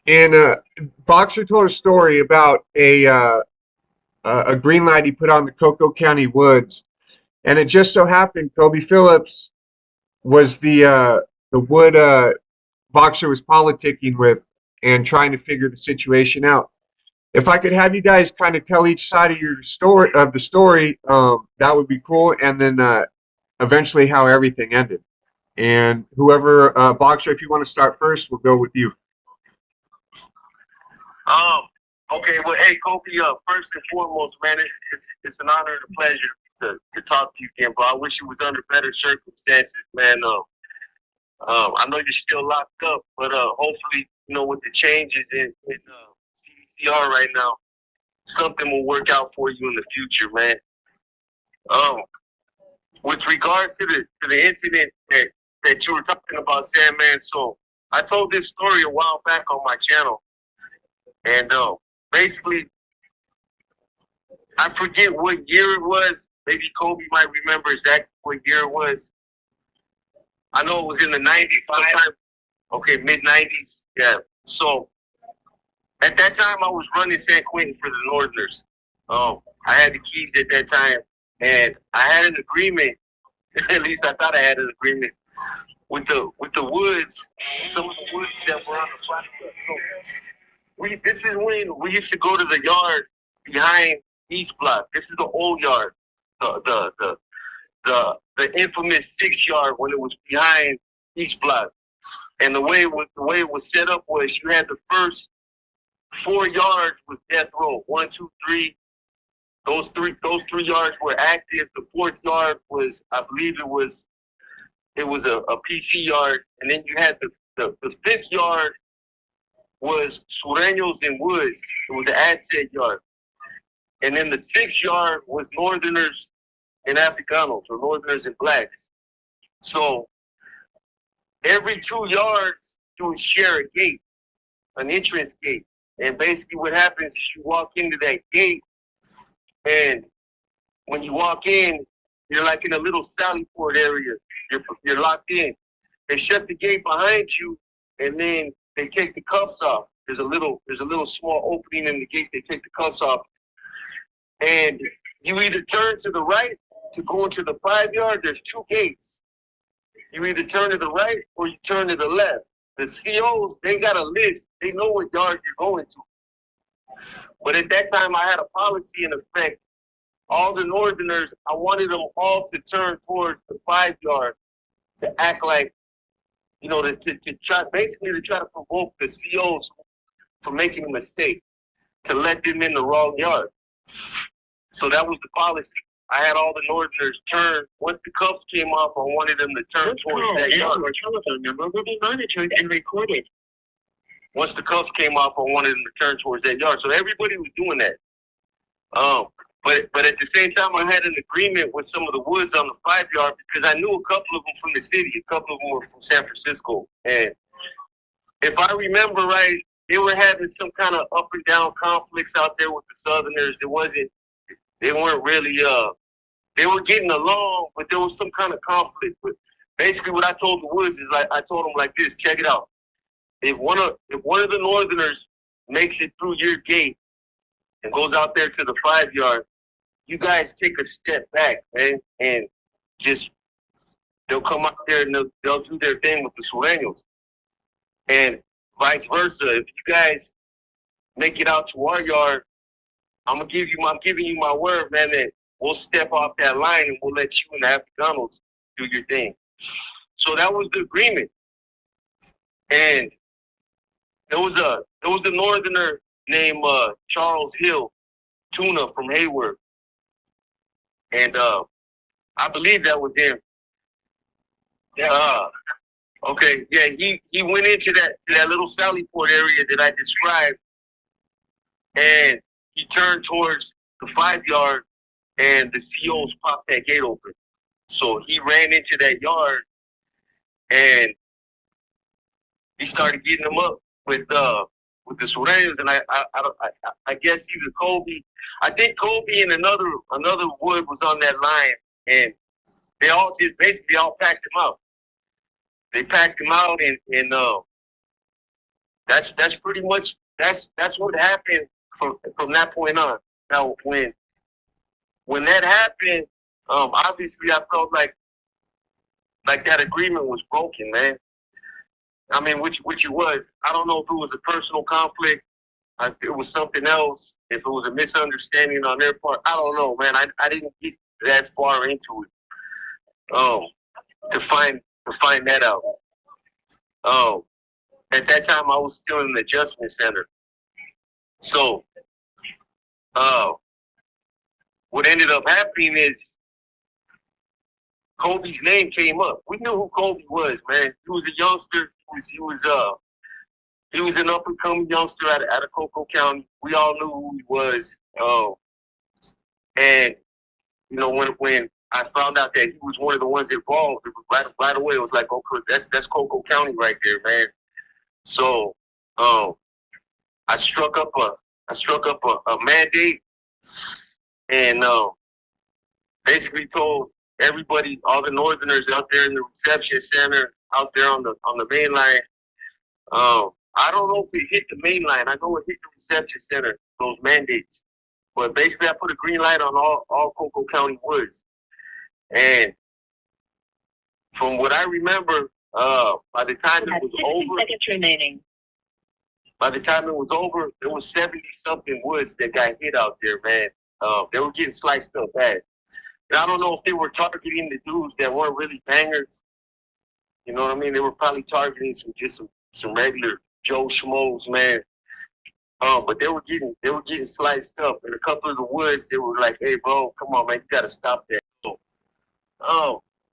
And Boxer told a story about a green light he put on the Coco County woods, and it just so happened Coby Phillips was the wood Boxer was politicking with and trying to figure the situation out. If I could have you guys kind of tell each side of your story of the story, that would be cool. And then eventually how everything ended. And whoever Boxer, if you want to start first, we'll go with you. Um, okay, well, hey, Kobe, first and foremost, man, it's an honor and a pleasure to talk to you again, bro. I wish it was under better circumstances, man. I know you're still locked up, but hopefully, with the changes in CDCR right now, something will work out for you in the future, man. Um, with regards to the incident that you were talking about, Sandman, so I told this story a while back on my channel, and basically I forget what year it was. Maybe Kobe might remember exactly what year it was. I know it was in the 90s sometime. Okay, mid 90s. Yeah. So at that time, I was running San Quentin for the Northerners. I had the keys at that time, and I had an agreement. At least I thought I had an agreement with the woods. Some of the woods that were on the platform. So this is when we used to go to the yard behind East Block. This is the old yard, the the the the infamous 6 yard when it was behind East Block. And the way it was set up was you had the first 4 yards was death row. 1, 2, 3. Those three yards were active. The fourth yard was, I believe it was a PC yard, and then you had the fifth yard was Sureños and Woods. It was an asset yard. And then the 6 yard was Northerners and Africanos, or Northerners and Blacks. So every 2 yards, you would share a gate, an entrance gate. And basically, what happens is you walk into that gate, and when you walk in, you're like in a little sally port area. You're locked in. They shut the gate behind you, and then they take the cuffs off. There's a little small opening in the gate. They take the cuffs off, and you either turn to the right to go into the 5 yard. There's two gates. You either turn to the right or you turn to the left. The COs, they got a list. They know what yard you're going to. But at that time, I had a policy in effect. All the Northerners, I wanted them all to turn towards the 5 yard to act like, to try, basically to try to provoke the COs for making a mistake, to let them in the wrong yard. So that was the policy. I had all the Northerners turn. Once the cuffs came off, I wanted them to turn towards that yard. Your telephone number will be monitored and recorded. Once the cuffs came off, I wanted them to turn towards that yard. So everybody was doing that. But at the same time, I had an agreement with some of the woods on the 5 yard because I knew a couple of them from the city. A couple of them were from San Francisco. And if I remember right, they were having some kind of up and down conflicts out there with the Southerners. They weren't really, they were getting along, but there was some kind of conflict. But basically what I told the woods is I told them like this, check it out. If one of the Northerners makes it through your gate and goes out there to the 5 yard, you guys take a step back, man, and just they'll come out there and they'll do their thing with the Sureños. And vice versa. If you guys make it out to our yard, I'm giving you my word, man, that we'll step off that line and we'll let you and the Africanos do your thing. So that was the agreement. And there was a Northerner named Charles Hill, Tuna from Hayward. And I believe that was him. Yeah. Okay. Yeah. He went into that little Sallyport area that I described, and he turned towards the 5 yard, and the COs popped that gate open. So he ran into that yard, and he started getting them up with the Sureños, and I guess either Coby. I think Coby and another wood was on that line, and they all just basically all packed him out. They packed him out, and that's pretty much that's what happened from that point on. Now when that happened, obviously I felt like that agreement was broken, man. I mean, which it was. I don't know if it was a personal conflict, if it was something else, if it was a misunderstanding on their part. I don't know, man. I didn't get that far into it to find that out. At that time, I was still in the adjustment center. So what ended up happening is Coby's name came up. We knew who Coby was, man. He was a youngster. He was an up and coming youngster out of Coco County. We all knew who he was. And you know, when I found out that he was one of the ones involved, it was right away it was like, okay, that's Coco County right there, man. So I struck up a mandate and basically told everybody, all the Northerners out there in the reception center, out there on the main line. I don't know if it hit the main line. I know it hit the reception center, those mandates. But basically, I put a green light on all Coco County woods. And from what I remember, by the time it was over, 60 seconds remaining. By the time it was over, there was 70-something woods that got hit out there, man. They were getting sliced up bad. And I don't know if they were targeting the dudes that weren't really bangers. You know what I mean? They were probably targeting some regular Joe Schmoes, man. But they were getting sliced up. In a couple of the woods, they were like, "Hey, bro, come on, man, you gotta stop that." So,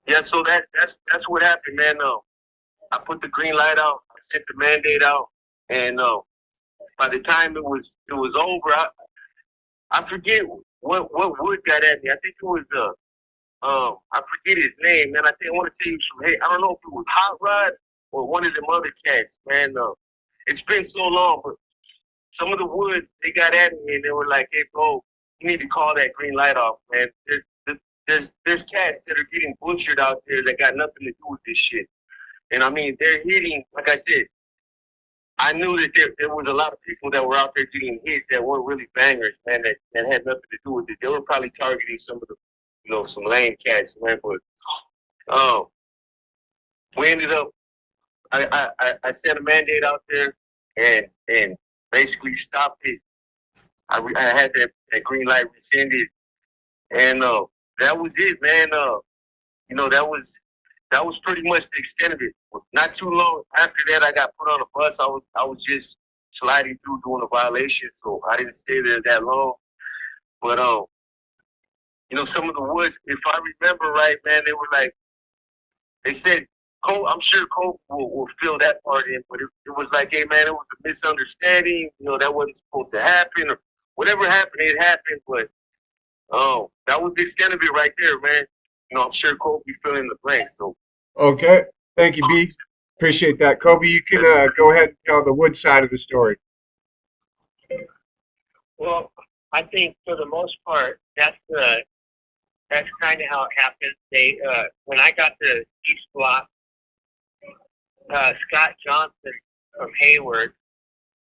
yeah, so that's what happened, man. I put the green light out. I sent the mandate out, and by the time it was over, I forget what wood got at me. I think it was I forget his name, man. I want to say he was from, hey, I don't know if it was Hot Rod or one of them other cats, man. It's been so long, but some of the wood they got at me and they were like, "Hey, bro, you need to call that green light off, man. There's cats that are getting butchered out there that got nothing to do with this shit." And I mean, they're hitting, like I said, I knew that there was a lot of people that were out there getting hit that weren't really bangers, man, that had nothing to do with it. They were probably targeting some of the, some lame cats, man. But we ended up, I set a mandate out there and basically stopped it. I had that green light rescinded, and that was it, man. That was pretty much the extent of it. Not too long after that, I got put on a bus. I was just sliding through doing a violation, so I didn't stay there that long. But some of the woods, if I remember right, man, they were like, they said, I'm sure Coby will fill that part in, but it was like, hey, man, it was a misunderstanding. That wasn't supposed to happen, or whatever happened, it happened. But that was the extent of it right there, man. I'm sure Coby fill in the blanks. So Okay. Thank you, B. Appreciate that. Coby, you can go ahead and tell the wood side of the story. Well, I think for the most part, that's kind of how it happened. They when I got to East Block, Scott Johnson from Hayward,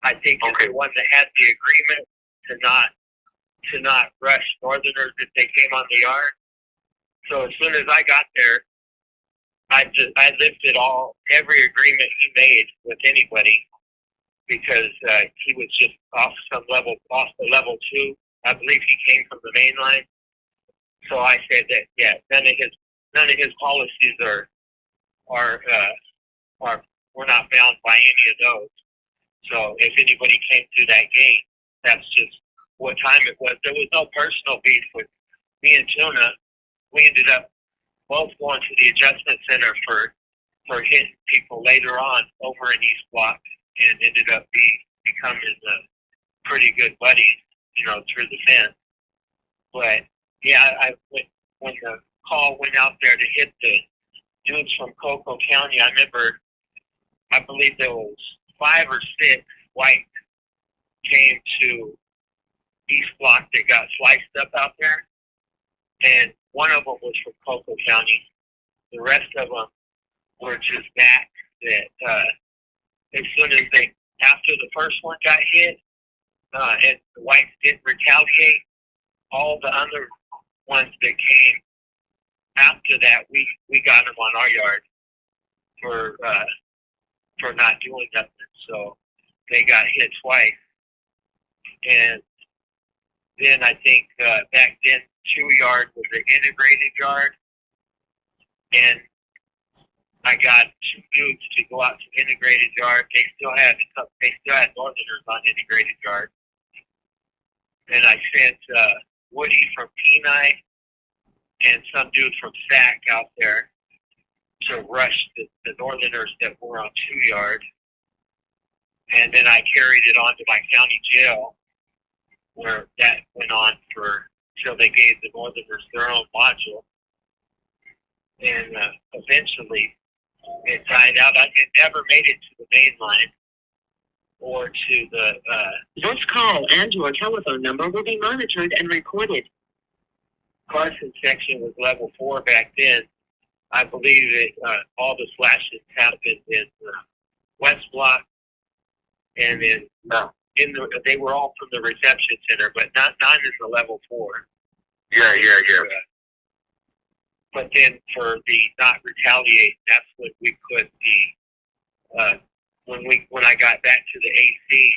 I think is the one that had the agreement to not rush Northerners if they came on the yard. So as soon as I got there, I lifted every agreement he made with anybody because he was just off the level 2. I believe he came from the main line. So I said that none of his policies are we're not bound by any of those. So if anybody came through that gate, that's just what time it was. There was no personal beef with me and Tuna. We ended up both going to the adjustment center for hitting people later on over in East Block, and ended up becoming pretty good buddies, through the fence. But yeah, when the call went out there to hit the dudes from Coco County, I believe there was 5 or 6 whites came to East Block that got sliced up out there, and one of them was from Coco County. The rest of them were just back that as soon as after after the first one got hit, and the whites didn't retaliate, all the other ones that came after that, we got them on our yard for not doing nothing. So they got hit twice. And then I think back then 2 yard was an integrated yard, and I got 2 dudes to go out to integrated yard. They still had northerners on integrated yard, and I sent Woody from Kenai and some dude from Sac out there to rush the northerners that were on 2 yard, and then I carried it on to my county jail, where that went on for till they gave the northerners their own module, and eventually it died out. It never made it to the main line or to the. This call and your telephone number will be monitored and recorded. Carson section was level 4 back then. I believe it, all the slashes happened in West Block, and they were all from the reception center, but not in the level 4. Yeah. But then for the not retaliate, that's when we put the when I got back to the AC,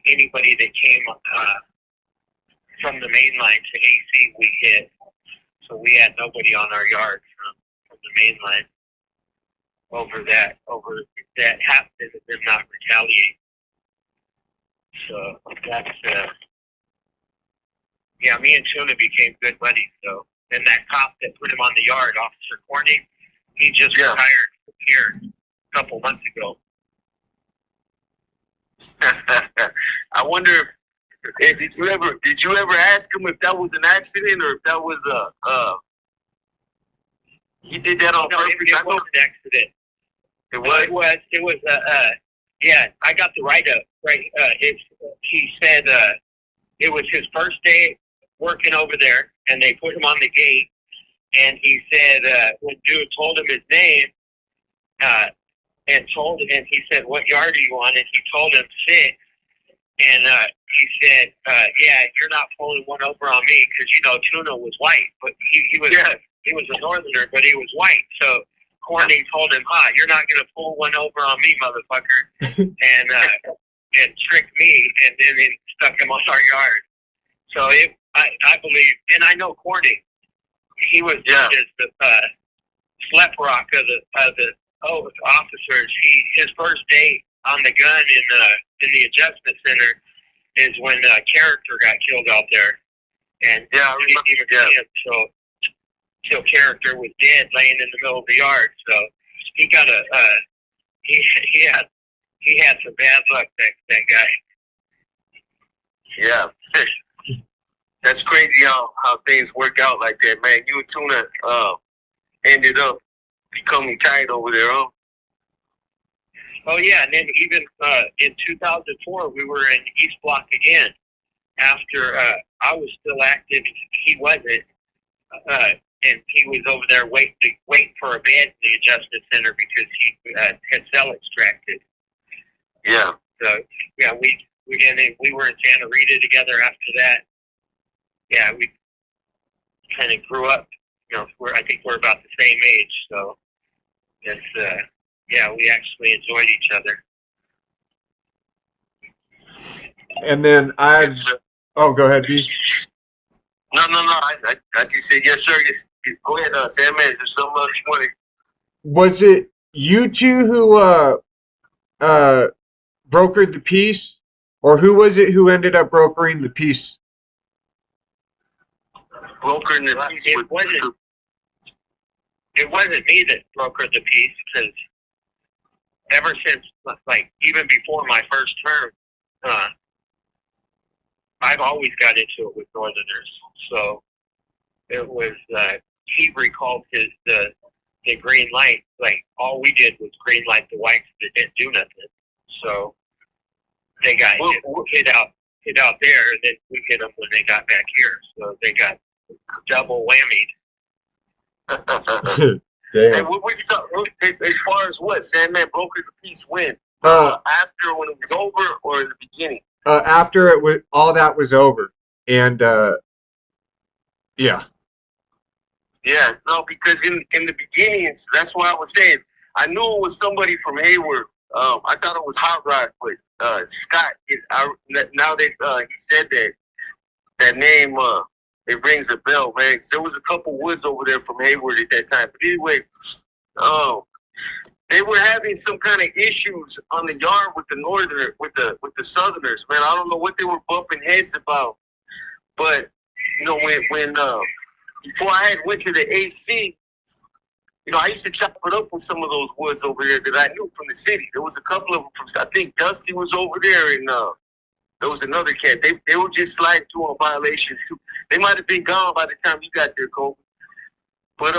anybody that came from the main line to AC, we hit. So we had nobody on our yard from the main line over that happened and them not retaliate. So that's me and Tuna became good buddies. So and that cop that put him on the yard, Officer Corney, he just retired from here a couple months ago. I wonder if did you ever ask him if that was an accident or if that was he did that on purpose? It was an accident. It was. It was. I got the write-up. Right. He said it was his first day working over there, and they put him on the gate. And he said when dude told him his name, and he said, "What yard are you on?" And he told him 6. And he said, "Yeah, you're not pulling one over on me because Tuna was white, but he was a northerner, but he was white." So Corning told him, "You're not going to pull one over on me, motherfucker," and tricked me, and then stuck him on our yard. So I believe, and I know Corning, he was just the slap rock of the officers. His first day on the gun in the adjustment center is when Character got killed out there, and I didn't even see him till Character was dead, laying in the middle of the yard. So he got he had some bad luck, that guy. Yeah. That's crazy how things work out like that, man. You and Tuna ended up becoming tight over there, huh? Oh yeah, and then even in 2004, we were in East Block again. After I was still active, he wasn't, and he was over there waiting for a bed in the adjustment center because he had cell extracted. Yeah. So yeah, we were in Santa Rita together after that. Yeah, we kind of grew up. I think we're about the same age, so it's we actually enjoyed each other. And then oh, go ahead, B. No. I just said yes, sir. Yes. Go ahead, Sam. Man, there's something else you wanted. Was it you two who brokered the peace, or who was it who ended up brokering the peace? Brokering the peace. It wasn't me that brokered the peace, because ever since, even before my first term, I've always got into it with Northerners. So it was, he recalled the green light. All we did was green light the whites that didn't do nothing. So they got hit out there, and then we hit them when they got back here. So they got double whammied. Damn. Hey, what we talk, as far as what Sandman brokered the peace when? After when it was over or in the beginning? After it was all that was over, and yeah. Yeah, no, because in the beginnings, that's why I was saying I knew it was somebody from Hayward. I thought it was Hot Rod, but Scott. Now that he said that name, it rings a bell, man. 'Cause there was a couple woods over there from Hayward at that time. But anyway, they were having some kind of issues on the yard with the northern, with the Southerners, man. I don't know what they were bumping heads about, but you know when before I had went to the AC, you know, I used to chop it up with some of those woods over there that I knew from the city. There was a couple of them from, I think Dusty was over there, and there was another cat. They were just sliding through on violations too. They might have been gone by the time you got there, Coby. But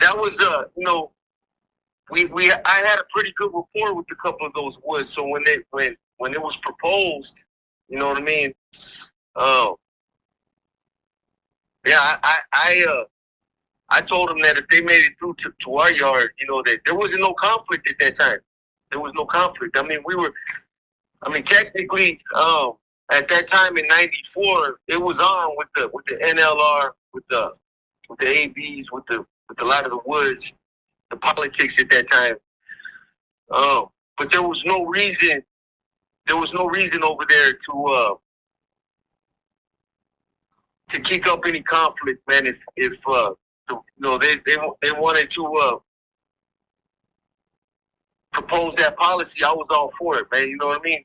that was you know, I had a pretty good rapport with a couple of those woods. So when it was proposed, you know what I mean? Yeah, I told them that if they made it through to our yard, you know, that there wasn't no conflict at that time. There was no conflict. I mean, technically, at that time in '94, it was on with the NLR, with the ABs, with a lot of the woods, the politics at that time. But there was no reason. There was no reason over there to kick up any conflict, man. If you know, they wanted to propose that policy, I was all for it, man. You know what I mean?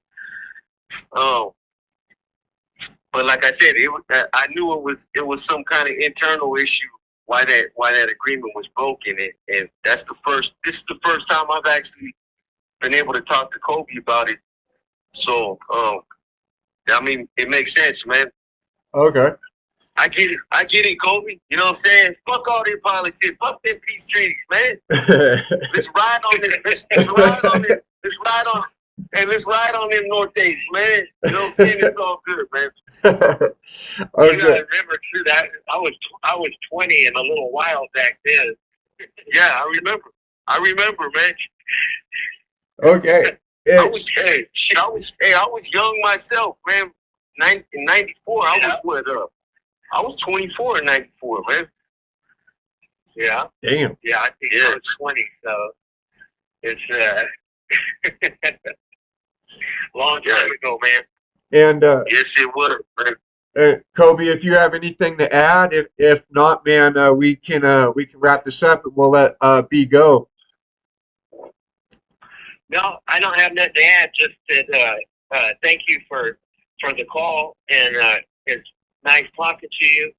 But like I said, I knew it was some kind of internal issue why that agreement was broken, and this is the first time I've actually been able to talk to Coby about it. So I mean, it makes sense, man. Okay. I get it, Coby. You know what I'm saying? Fuck all their politics. Fuck them peace treaties, man. Let's ride on them. Let's ride on them. Let's ride on. Hey, let's ride on them North days, man. You know what I'm saying? It's all good, man. Okay. You gotta remember too that I was 20 and a little wild back then. Yeah, I remember, man. Okay. I was young myself, man. In '94, I was 24 in '94, man. Yeah. Damn. Yeah, I think I was 20, so it's long time ago, man. And yes, it was, man. Coby, if you have anything to add, if not, man, we can wrap this up and we'll let B go. No, I don't have nothing to add. Just that thank you for the call, and it's nice talking to you.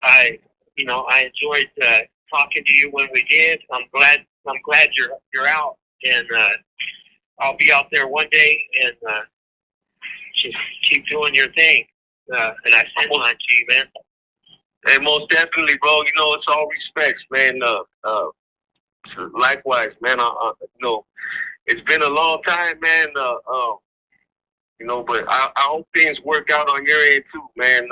I enjoyed talking to you when we did. I'm glad you're out, and I'll be out there one day, and just keep doing your thing. And I send mine to you, man. Hey, most definitely, bro. You know, it's all respects, man. So likewise, man. You know, it's been a long time, man. You know, but I hope things work out on your end too, man.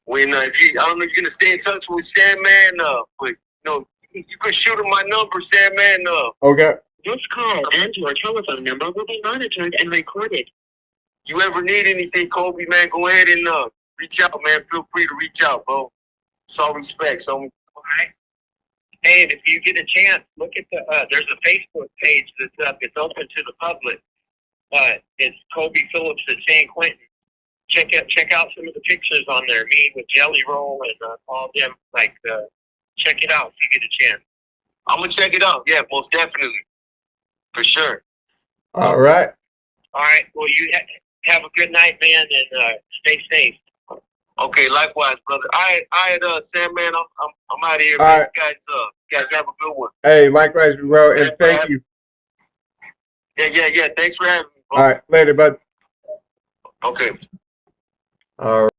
When I don't know if you're gonna stay in touch with Sandman, but you know, you can shoot him my number, Sandman. Okay. This call and your telephone number will be monitored and recorded. You ever need anything, Coby, man, go ahead and reach out, man. Feel free to reach out, bro. It's all respect, so. All right. Hey, and if you get a chance, look at there's a Facebook page that's up. It's open to the public. It's Coby Phillips at San Quentin. Check out some of the pictures on there. Me with Jelly Roll and all them. Check it out if you get a chance. I'm gonna check it out. Yeah, most definitely, for sure. All right. All right. Well, you have a good night, man, and stay safe. Okay, likewise, brother. All right, Sandman, I'm out of here, All man. right. You guys have a good one. Hey, likewise, bro, and thank you. Yeah. Thanks for having me, bro. All right, later, bud. Okay. All right.